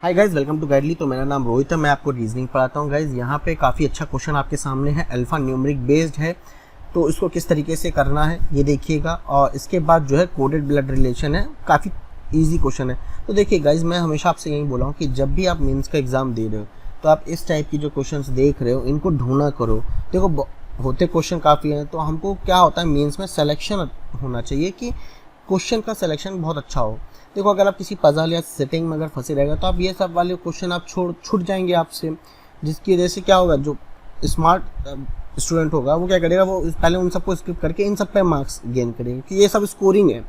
Hi guys, welcome to Guidely. तो मेरा नाम रोहित है, मैं आपको रीजनिंग पढ़ाता हूँ। गाइज यहाँ पे काफ़ी अच्छा क्वेश्चन आपके सामने है, अल्फा न्यूमरिक बेस्ड है। तो इसको किस तरीके से करना है ये देखिएगा। और इसके बाद जो है कोडेड ब्लड रिलेशन है, काफ़ी इजी क्वेश्चन है। तो देखिए गाइज, मैं हमेशा आपसे यही बोला हूँ कि जब भी आप मेंस का एग्जाम दे रहे हो तो आप इस टाइप की जो क्वेश्चन देख रहे हो इनको ढूंढा करो। देखो होते क्वेश्चन काफ़ी हैं, तो हमको क्या होता है मेंस में सिलेक्शन होना चाहिए कि क्वेश्चन का सिलेक्शन बहुत अच्छा हो। देखो अगर आप किसी पजल या सेटिंग में अगर फंसे रहेगा तो आप ये सब वाले क्वेश्चन आप छूट जाएंगे आपसे, जिसकी वजह से क्या होगा, जो स्मार्ट स्टूडेंट होगा वो क्या करेगा, वो पहले उन सबको स्किप करके इन सब पे मार्क्स गेन करेगा कि ये सब स्कोरिंग है।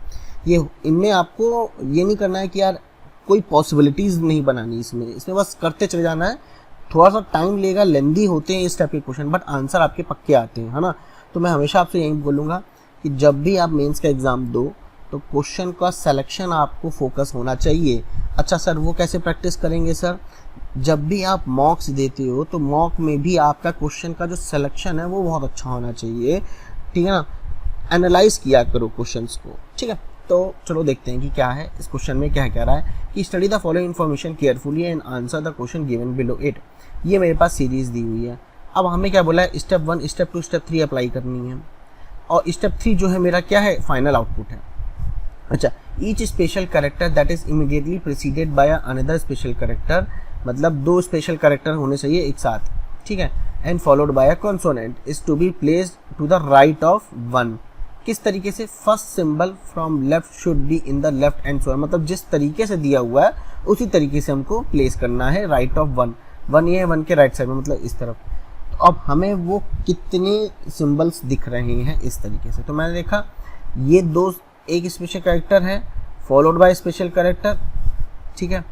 ये इनमें आपको ये नहीं करना है कि यार कोई पॉसिबिलिटीज़ नहीं बनानी, इसमें बस करते चले जाना है। थोड़ा सा टाइम लेगा, लेंदी होते हैं इस टाइप के क्वेश्चन, बट आंसर आपके पक्के आते हैं, है ना। तो मैं हमेशा आपसे यही बोलूँगा कि जब भी आप मेंस का एग्ज़ाम दो तो क्वेश्चन का सिलेक्शन आपको फोकस होना चाहिए। अच्छा सर, वो कैसे प्रैक्टिस करेंगे सर? जब भी आप मॉक्स देते हो तो मॉक में भी आपका क्वेश्चन का जो सिलेक्शन है वो बहुत अच्छा होना चाहिए, ठीक है ना। एनालाइज किया करो क्वेश्चंस को, ठीक है। तो चलो देखते हैं कि क्या है इस क्वेश्चन में, क्या कह रहा है कि study the following information carefully and answer the question given below it. ये मेरे पास सीरीज दी हुई है। अब हमें क्या बोला है, स्टेप 1, स्टेप 2, स्टेप 3 अप्लाई करनी है। और स्टेप 3 जो है मेरा क्या है, फाइनल आउटपुट है। अच्छा, each special character that is immediately preceded by another special character, मतलब दो स्पेशल कैरेक्टर होने चाहिए एक साथ, ठीक है। And followed by a consonant is to be placed to the right of 1। किस तरीके से, first symbol from left should be in the left and so, मतलब जिस तरीके से दिया हुआ है उसी तरीके से हमको प्लेस करना है राइट ऑफ 1। 1 ये है 1 के राइट साइड में, मतलब इस तरफ। तो अब हमें वो कितने सिंबल्स दिख रहे हैं इस तरीके से, तो मैंने देखा ये दो, एक स्पेशल कैरेक्टर है फॉलोड बाय स्पेशल कैरेक्टर, ठीक है।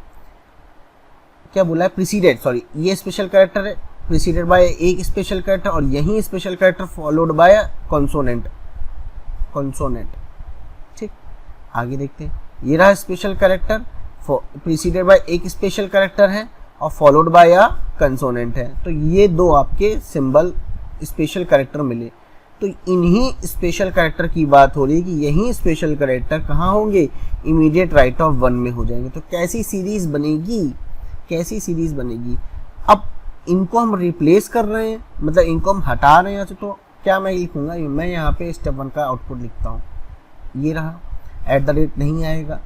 क्या बोला है, प्रीसीडेड, सॉरी, ये स्पेशल कैरेक्टर है प्रीसीडेड बाय एक स्पेशल कैरेक्टर, और यही special character followed bye consonant, ठीक। आगे देखते हैं, ये रहा स्पेशल कैरेक्टर प्रीसीडेड बाय एक स्पेशल कैरेक्टर है और फॉलोड बाय अ कंसोनेंट है। तो ये दो आपके सिंबल स्पेशल कैरेक्टर मिले। तो इन्हीं स्पेशल कैरेक्टर की बात हो रही है कि यही स्पेशल कैरेक्टर कहाँ होंगे, इमीडिएट राइट ऑफ 1 में हो जाएंगे। तो कैसी सीरीज बनेगी, अब इनको हम रिप्लेस कर रहे हैं, मतलब इनको हम हटा रहे हैं। तो क्या मैं लिखूंगा, मैं यहाँ पे स्टेप 1 का आउटपुट लिखता हूँ, ये रहा, @ नहीं आएगा,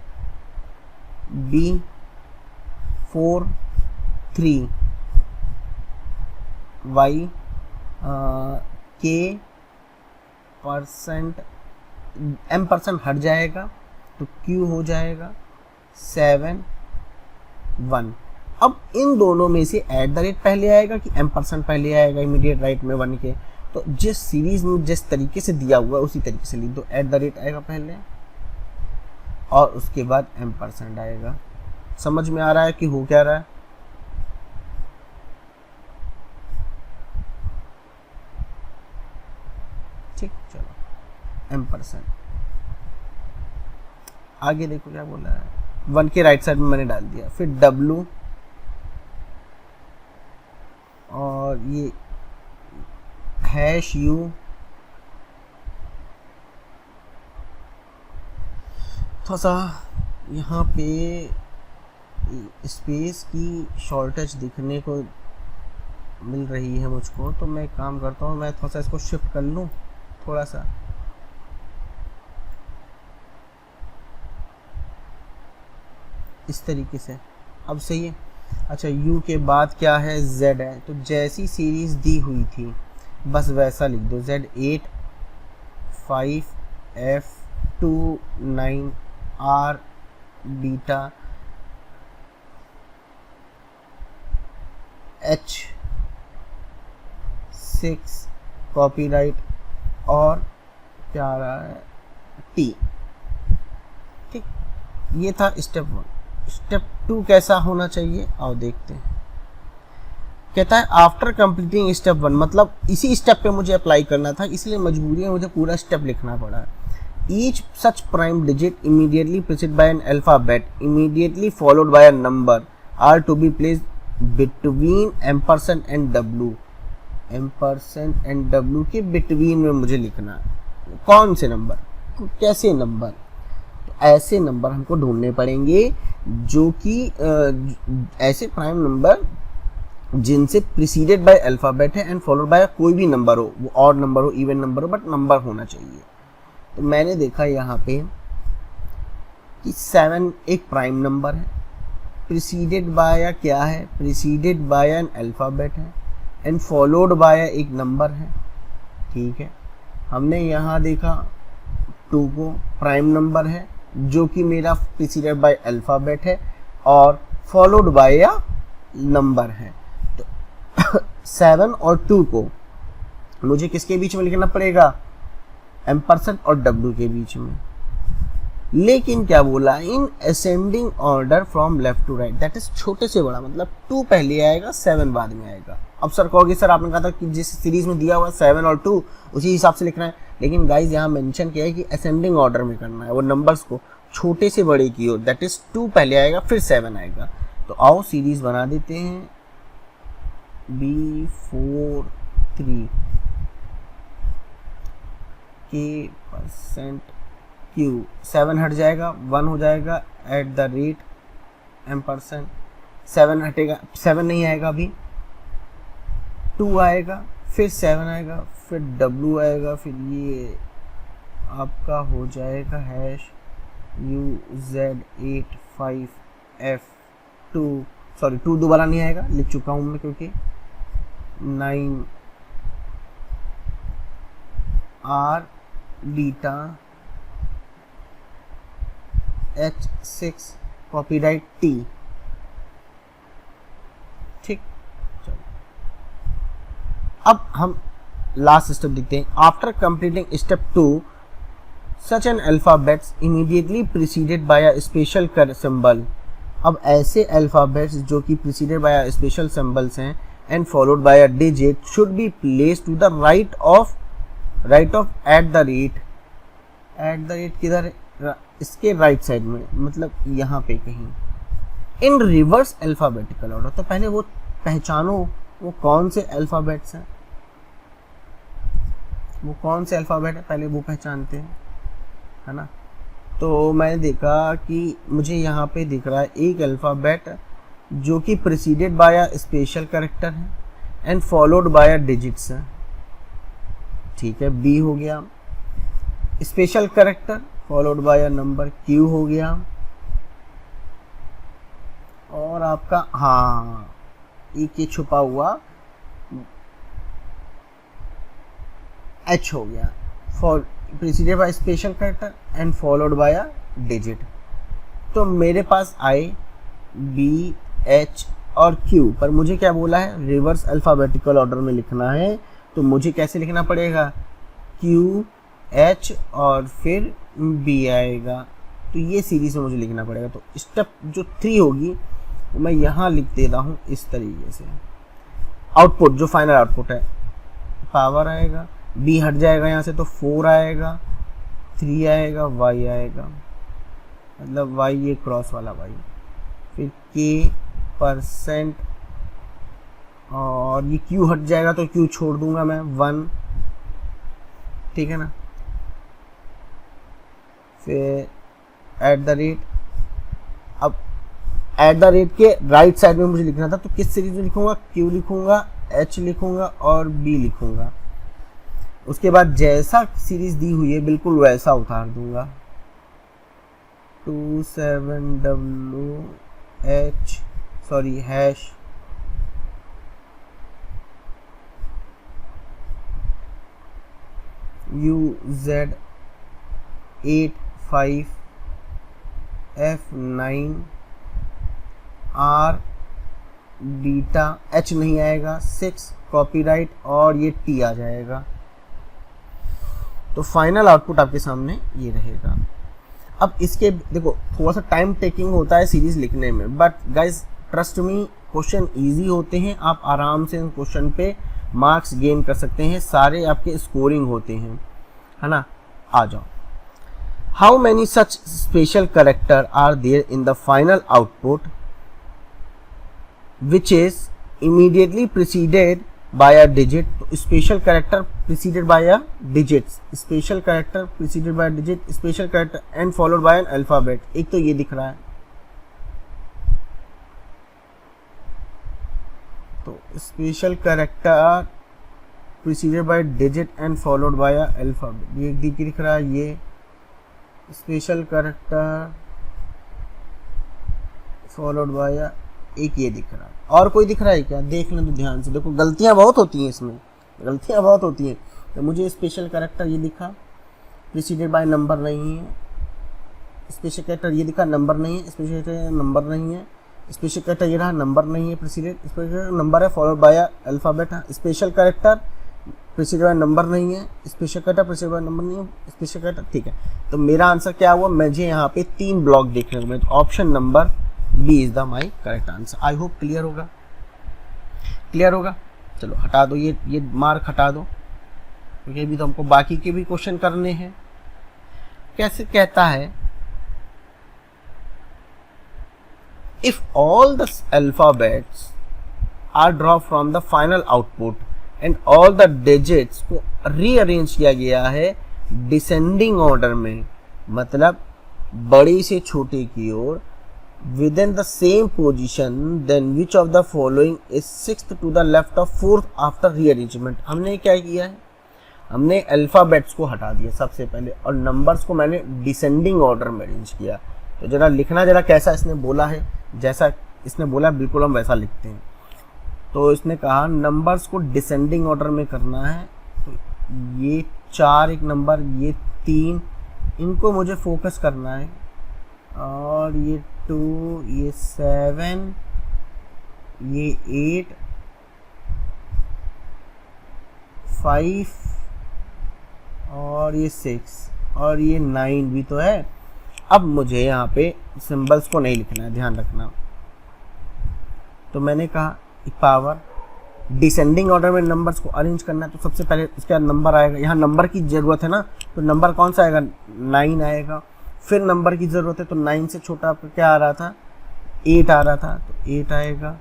B4 3 Y K % M% हट जाएगा तो Q हो जाएगा 7 1। अब इन दोनों में से @ पहले आएगा कि M% पहले आएगा इमीडिएट राइट में 1 के, तो जिस सीरीज में जिस तरीके से दिया हुआ है उसी तरीके से लिख दो। @ आएगा पहले और उसके बाद M% आएगा। समझ में आ रहा है कि हो क्या रहा है? ठीक, चलो M%। आगे देखो क्या बोला है, 1 के राइट साइड में मैंने डाल दिया, फिर W और ये #U, थोड़ा सा यहाँ पे स्पेस की शॉर्टेज दिखने को मिल रही है मुझको, तो मैं काम करता हूँ, मैं थोड़ा सा इसको शिफ्ट कर लूँ थोड़ा सा, इस तरीके से। अब सही है। अच्छा, U के बाद क्या है, Z है, तो जैसी सीरीज दी हुई थी बस वैसा लिख दो, Z8 5 F2 9 R beta H6 copyright और क्या आ रहा है T, ठीक। ये था स्टेप 1। स्टेप 2 कैसा होना चाहिए, आओ देखते हैं। कहता है आफ्टर कंप्लीटिंग स्टेप 1, मतलब इसी स्टेप पे मुझे अप्लाई करना था, इसलिए मजबूरी है मुझे पूरा स्टेप लिखना पड़ा। Each such prime digit immediately preceded by an alphabet immediately followed by a number are to be placed between M% and W। M% and W के बिटवीन में मुझे लिखना है, कौन से नंबर, कैसे नंबर। ऐसे नंबर हमको ढूंढने पड़ेंगे जो कि ऐसे प्राइम नंबर जिनसे प्रीसीडेड बाय अल्फ़ाबेट है एंड फॉलोड बाय कोई भी नंबर हो, वो ऑड नंबर हो, इवन नंबर हो, बट नंबर होना चाहिए। तो मैंने देखा यहाँ पे कि 7 एक प्राइम नंबर है, प्रीसीडेड बाय क्या है, प्रीसीडेड बाय एन अल्फ़ाबेट है एंड फॉलोड बाय एक नंबर है। ठीक है, हमने यहाँ देखा 2 को प्राइम नंबर है जो कि मेरा प्रीसीडेड बाय अल्फ़ाबेट है और फॉलोड बाय नंबर है। तो 7 और 2 को मुझे किसके बीच में लिखना पड़ेगा, एम्परसेंट और डब्ल्यू के बीच में। लेकिन क्या बोला, in ascending order from left to right, that is छोटे से बड़ा, मतलब 2 पहले आएगा 7 बाद में आएगा। अब सर कहोगे सर आपने कहा था कि जिस सीरीज में दिया हुआ 7 और 2 उसी हिसाब से लिखना है, लेकिन गाइज यहाँ मेंशन किया है कि असेंडिंग ऑर्डर में करना है, वो नंबर्स को छोटे से बड़े की ओर, दैट इज 2 पहले आएगा फिर 7 आएगा। तो आओ सीरीज बना देते हैं B4 3 K% Q, 7 हट जाएगा 1 हो जाएगा एट द रेट एम्परसेंट, 7 हटेगा, 7 नहीं आएगा अभी, 2 आएगा फिर 7 आएगा फिर W आएगा, फिर ये आपका हो जाएगा हैश UZ85F2, सॉरी 2 दोबारा नहीं आएगा, लिख चुका हूँ मैं क्योंकि 9 R beta H6 copyright T। ठीक, चलो अब हम लास्ट स्टेप देखते हैं। After completing step 2 such an alphabets immediately preceded by a special symbol. अब ऐसे अल्फाबेट्स जो कि प्रीसीडेड बाय स्पेशल सिंबल्स हैं and followed by a digit should be placed to the right of at the rate किधर, इसके right side में, मतलब यहाँ पे कहीं, इन रिवर्स अल्फाबेटिकल ऑर्डर। तो पहले वो पहचानो वो कौन से अल्फाबेट्स हैं, वो कौन से अल्फाबेट है पहले वो पहचानते हैं, है ना। तो मैंने देखा कि मुझे यहाँ पे दिख रहा है एक अल्फाबेट जो कि preceded by a special character है and followed by a digits है। ठीक है, बी हो गया, special character followed by a number Q हो गया, और आपका हाँ एक ये छुपा हुआ H हो गया, for preceded by special character and followed by a digit. तो मेरे पास I B H और Q, पर मुझे क्या बोला है, रिवर्स अल्फाबेटिकल ऑर्डर में लिखना है। तो मुझे कैसे लिखना पड़ेगा, Q H और फिर B आएगा। तो ये सीरीज में मुझे लिखना पड़ेगा। तो स्टेप जो 3 होगी वो मैं यहाँ लिख दे रहा हूँ इस तरीके से। आउटपुट जो फाइनल आउटपुट है, पावर आएगा, B हट जाएगा यहाँ से तो 4 आएगा, 3 आएगा, Y आएगा, मतलब Y ये क्रॉस वाला Y, फिर K% और ये Q हट जाएगा तो Q छोड़ दूंगा मैं 1, ठीक है ना। फिर एट द रेट, अब एट द रेट के राइट साइड में मुझे लिखना था, तो किस सीरीज में लिखूंगा, Q लिखूंगा, H लिखूंगा और B लिखूंगा। उसके बाद जैसा सीरीज दी हुई है बिल्कुल वैसा उतार दूंगा, 27WH sorry hash UZ85F9 R beta, H नहीं आएगा, 6 कॉपीराइट और ये T आ जाएगा। तो फाइनल आउटपुट आपके सामने ये रहेगा। अब इसके देखो थोड़ा सा टाइम टेकिंग होता है सीरीज लिखने में, but guys trust me question easy होते हैं, आप आराम से इन क्वेश्चन पे मार्क्स गेन कर सकते हैं, सारे आपके स्कोरिंग होते हैं, है ना। आ जाओ, how many such special character are there in the final output which is immediately preceded by a digit, तो special character preceded by a digit, special character preceded by digit, special character and followed by an alphabet. एक तो ये दिख रहा है, तो special character preceded by digit and followed by a alphabet, ये एक दिख रहा है। ये स्पेशल कैरेक्टर फॉलोड बाय एक ये दिख रहा है। और कोई दिख रहा है क्या? देख लें तो ध्यान से, देखो गलतियां बहुत होती हैं इसमें, गलतियां बहुत होती हैं। तो मुझे स्पेशल कैरेक्टर ये दिखा, प्रीसीडेड बाय नंबर नहीं है, स्पेशल कैरेक्टर ये दिखा, नंबर नहीं है, स्पेशल कैरेक्टर नंबर नहीं है, स्पेशल कैरेक्टर ये रहा, नंबर नहीं है, प्रीसीडेड स्पेशल नंबर है, फॉलोड बाय अल्फाबेट है। Special character preceded by number नहीं है, special character preceded by number नहीं है, स्पेशल कैरेक्टर, ठीक है। तो मेरा आंसर क्या हुआ? मुझे यहाँ पे 3 ब्लॉक देखने को मिले, तो option number B is the my correct answer. I hope clear होगा, क्लियर होगा। चलो हटा दो, ये मार्क हटा दो, क्योंकि अभी तो हमको बाकी के भी क्वेश्चन करने हैं। कैसे कहता है, if all the alphabets are draw from the final output and all the digits को रीअरेंज किया गया है डिसेंडिंग ऑर्डर में, मतलब बड़ी से छोटे की ओर, within the same position, then which of the following is sixth to the left of fourth after rearrangement। हमने क्या किया है, हमने अल्फाबेट्स को हटा दिया सबसे पहले, और नंबर्स को मैंने डिसेंडिंग ऑर्डर में अरेंज किया। तो जरा लिखना, जरा कैसा इसने बोला है, जैसा इसने बोला बिल्कुल हम वैसा लिखते हैं। तो इसने कहा नंबर्स को डिसेंडिंग ऑर्डर में करना है, तो ये 4 एक नंबर, ये 3, इनको मुझे फोकस करना है, और ये 2, ये 7, ये 8, 5 और ये 6 और ये 9 भी तो है। अब मुझे यहाँ पे सिंबल्स को नहीं लिखना है, ध्यान रखना। तो मैंने कहा पावर डिसेंडिंग ऑर्डर में नंबर्स को अरेंज करना है, तो सबसे पहले इसका नंबर आएगा, यहाँ नंबर की ज़रूरत है ना, तो नंबर कौन सा आएगा? 9 आएगा। फिर नंबर की ज़रूरत है, तो 9 से छोटा आपका क्या आ रहा था? 8 आ रहा था, तो 8 आएगा।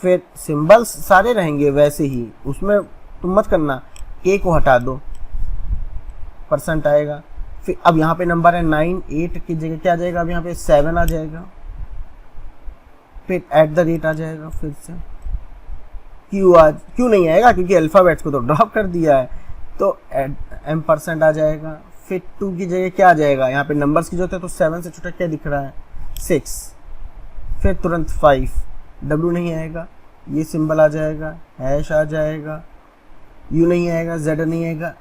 फिर सिंबल्स सारे रहेंगे वैसे ही, उसमें तुम मत करना, के को हटा दो, परसेंट आएगा। फिर अब यहाँ पे नंबर है 9, 8 की जगह क्या आ जाएगा? अब यहाँ पे 7 आ जाएगा, फिर @ आ जाएगा, फिर से क्यू नहीं आएगा क्योंकि अल्फ़ाबेट्स को तो ड्रॉप कर दिया है, तो %, आ जाएगा। फिर 2 की जगह क्या आ जाएगा? यहाँ पे नंबर्स की जरूरत है, तो 7 से छोटा क्या दिख रहा है? 6। फिर तुरंत 5, W नहीं आएगा, ये सिंबल आ जाएगा, हैश आ जाएगा, U नहीं आएगा, Z नहीं आएगा।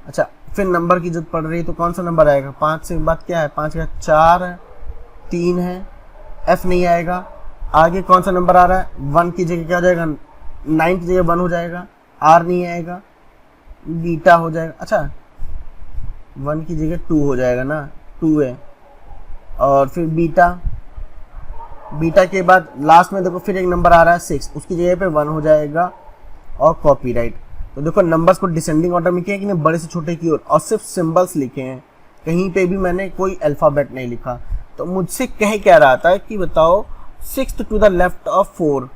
अच्छा, फिर नंबर की जरूरत पड़ रही है, तो कौन सा नंबर आएगा? 5 से बाद क्या है? 5 का 4 है, 3 है, F नहीं आएगा। आगे कौन सा नंबर आ रहा है? 1 की जगह क्या हो जाएगा? 9 की जगह 1 हो जाएगा, R नहीं आएगा, बीटा हो जाएगा। अच्छा, 1 की जगह 2 हो जाएगा ना, 2 है। और फिर बीटा के बाद लास्ट में देखो फिर एक नंबर आ रहा है 6, उसकी जगह पे 1 हो जाएगा, और कॉपीराइट। तो देखो नंबर्स को डिसेंडिंग ऑर्डर में किया कि नहीं, बड़े से छोटे की ओर, और सिर्फ सिंबल्स लिखे हैं, कहीं पे भी मैंने कोई अल्फ़ाबेट नहीं लिखा। तो मुझसे कह रहा था कि बताओ 6th to the left of 4,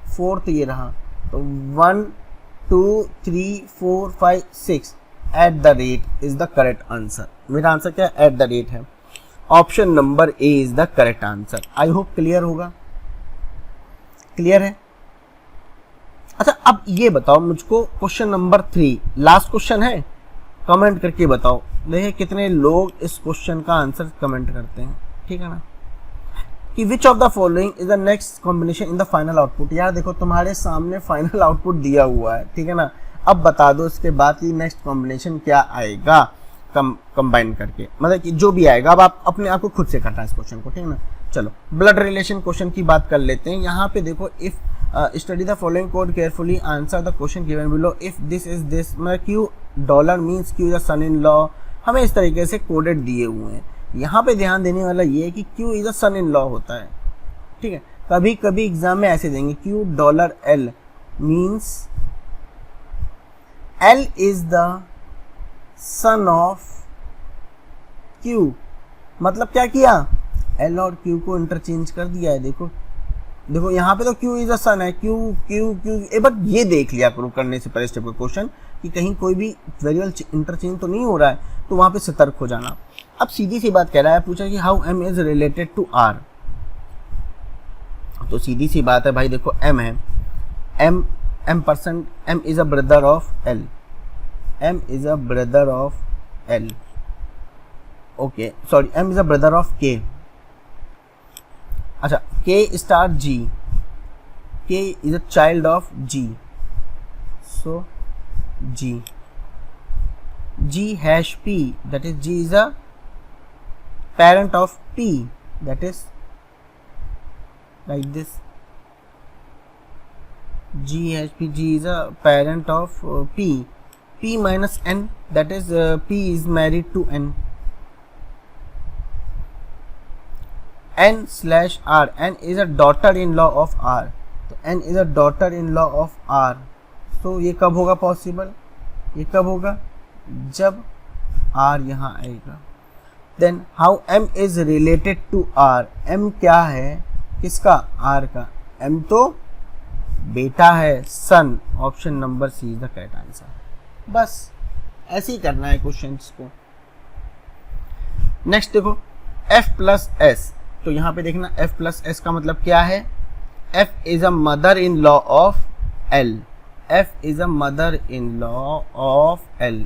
4th ये रहा, तो 1 2 3 4 5 6 @ इज द करेक्ट आंसर। मेरा आंसर क्या है? @ है। Option number A is the correct answer. I hope clear होगा, क्लियर है। अच्छा, अब ये बताओ मुझको, क्वेश्चन नंबर 3 लास्ट क्वेश्चन है, कमेंट करके बताओ, देखिए कितने लोग इस क्वेश्चन का आंसर कमेंट करते हैं, ठीक है ना। कि which of the following is the next combination in the final output. यार देखो तुम्हारे सामने फाइनल आउटपुट दिया हुआ है, ठीक है ना। अब बता दो इसके बाद कि नेक्स्ट कॉम्बिनेशन क्या आएगा कंबाइन करके, मतलब कि जो भी आएगा। अब आप अपने आप को खुद से करना है इस क्वेश्चन को, ठीक है ना। चलो ब्लड रिलेशन क्वेश्चन की बात कर लेते हैं। यहाँ पे देखो, if study the following code carefully, answer the question given below, if this is this, मतलब Q dollar means Q is a son in law. हमें इस तरीके से कोडेड दिए हुए हैं। यहाँ पे ध्यान देने वाला ये है कि Q is a son in law होता है, ठीक है। कभी कभी एग्जाम में ऐसे देंगे, Q dollar L means L is the son of Q. मतलब क्या किया? एल और क्यू को इंटरचेंज कर दिया है। देखो देखो यहाँ पे तो Q इज अ सन है, Q Q Q, एक बार ये देख लिया करो करने से पहले स्टेप का क्वेश्चन कि कहीं कोई भी वेरिएबल इंटरचेंज तो नहीं हो रहा है, तो वहाँ पे सतर्क हो जाना। अब सीधी सी बात कह रहा है, पूछा कि how M is related to R, तो सीधी सी बात है भाई, देखो M है, M is a brother of L, M is a brother of L, okay sorry M is a brother of K, अच्छा K star G, K is a child of G, so G hash P, that is G is a parent of P, that is like this, G hash P, G is a parent of P, P minus N, that is P is married to N, N slash R, N is a daughter-in-law of R, तो N is a daughter-in-law of R, तो ये कब होगा possible, ये कब होगा जब R यहाँ आएगा। Then how M is related to R, M क्या है किसका, R का, M तो बेटा है, son, option number C is the correct answer. बस ऐसे ही करना है क्वेश्चंस को। नेक्स्ट देखो F प्लस S, तो यहाँ पे देखना F प्लस S का मतलब क्या है, F is a mother in law of L, F is a mother in law of L,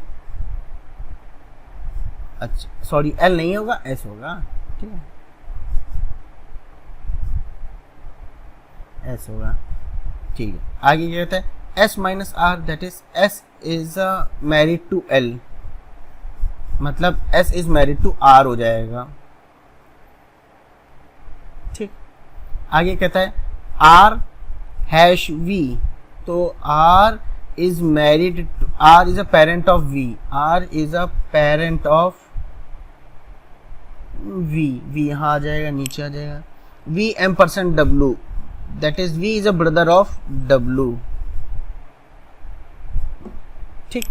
अच्छा सॉरी L नहीं होगा S होगा, ठीक है S होगा, ठीक है। आगे क्या कहता है, S minus R, that is S is married to L, मतलब S is married to R हो जाएगा, ठीक। आगे कहता है R हैश V, तो R is married to, R is a parent of V, R is a parent of V, V यहाँ आ जाएगा, नीचे आ जाएगा, V M% W, that is V is a brother of W, ठीक।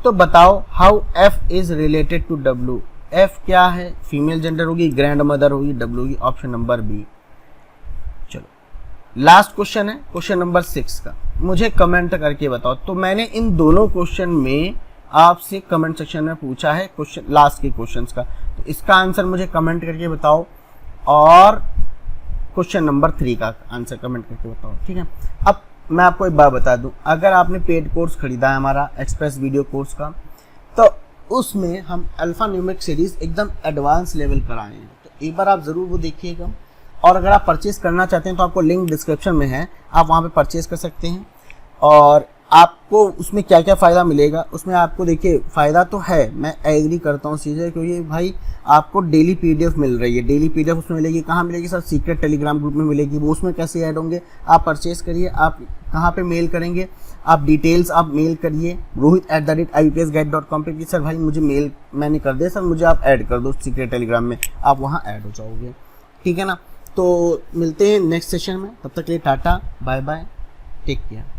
तो बताओ how F is related to W, F क्या है, female gender होगी, ग्रैंड मदर होगी, W होगी, ऑप्शन नंबर बी। चलो लास्ट क्वेश्चन है, क्वेश्चन नंबर 6 का, मुझे कमेंट करके बताओ। तो मैंने इन दोनों क्वेश्चन में आपसे कमेंट सेक्शन में पूछा है क्वेश्चन, लास्ट के क्वेश्चंस का, तो इसका आंसर मुझे कमेंट करके बताओ, और क्वेश्चन नंबर 3 का आंसर कमेंट करके बताओ, ठीक है। अब मैं आपको एक बात बता दूं, अगर आपने पेड कोर्स खरीदा है हमारा एक्सप्रेस वीडियो कोर्स का, तो उसमें हम अल्फा न्यूमेरिक सीरीज एकदम एडवांस लेवल पर आए हैं, तो एक बार आप ज़रूर वो देखिएगा। और अगर आप परचेज करना चाहते हैं तो आपको लिंक डिस्क्रिप्शन में है, आप वहाँ पे परचेज कर सकते हैं। और आपको उसमें क्या क्या फ़ायदा मिलेगा, उसमें आपको देखिए फ़ायदा तो है, मैं एग्री करता हूँ चीज़ें, क्योंकि भाई आपको डेली पीडीएफ मिल रही है, डेली पीडीएफ उसमें मिलेगी, कहाँ मिलेगी सर, सीक्रेट टेलीग्राम ग्रुप में मिलेगी, वो उसमें कैसे ऐड होंगे, आप परचेज करिए, आप कहाँ पे मेल करेंगे, आप डिटेल्स आप मेल करिए rohit@ipsguide.com पे कि सर भाई मुझे मेल मैंने कर दिया सर, मुझे आप ऐड कर दो सीक्रेट टेलीग्राम में, आप वहाँ ऐड हो जाओगे, ठीक है ना। तो मिलते हैं नेक्स्ट सेशन में, तब तक के लिए tata bye bye, take care.